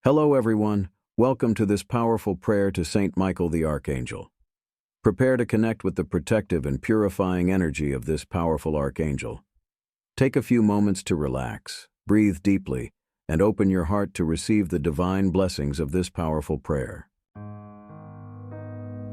Hello everyone, welcome to this powerful prayer to Saint Michael the Archangel. Prepare to connect with the protective and purifying energy of this powerful archangel. Take a few moments to relax, breathe deeply, and open your heart to receive the divine blessings of this powerful prayer.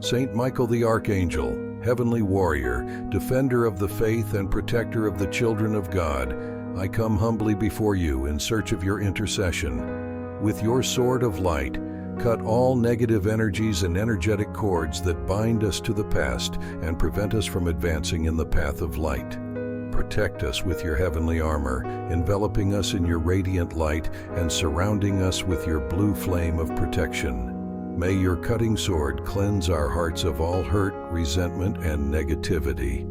Saint Michael the Archangel, heavenly warrior, defender of the faith and protector of the children of God, I come humbly before you in search of your intercession. With your sword of light, cut all negative energies and energetic cords that bind us to the past and prevent us from advancing in the path of light. Protect us with your heavenly armor, enveloping us in your radiant light and surrounding us with your blue flame of protection. May your cutting sword cleanse our hearts of all hurt, resentment, and negativity.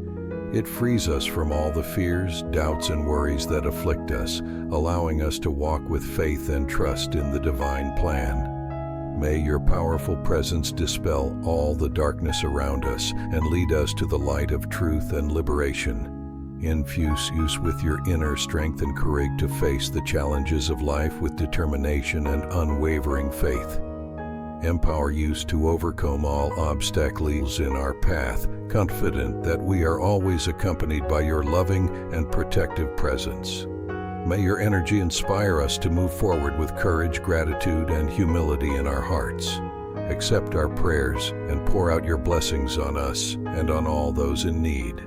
It frees us from all the fears, doubts, and worries that afflict us, allowing us to walk with faith and trust in the divine plan. May your powerful presence dispel all the darkness around us and lead us to the light of truth and liberation. Infuse us with your inner strength and courage to face the challenges of life with determination and unwavering faith. Empower us to overcome all obstacles in our path, confident that we are always accompanied by your loving and protective presence. May your energy inspire us to move forward with courage, gratitude, and humility in our hearts. Accept our prayers and pour out your blessings on us and on all those in need.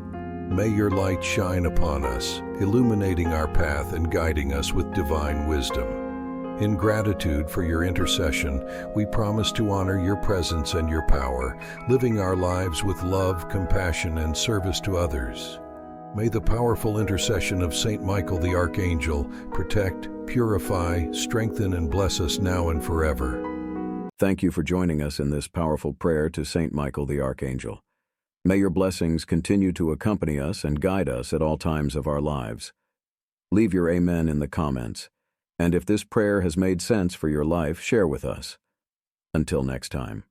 May your light shine upon us, illuminating our path and guiding us with divine wisdom. In gratitude for your intercession, we promise to honor your presence and your power, living our lives with love, compassion, and service to others. May the powerful intercession of Saint Michael the Archangel protect, purify, strengthen, and bless us now and forever. Thank you for joining us in this powerful prayer to Saint Michael the Archangel. May your blessings continue to accompany us and guide us at all times of our lives. Leave your amen in the comments. And if this prayer has made sense for your life, share with us. Until next time.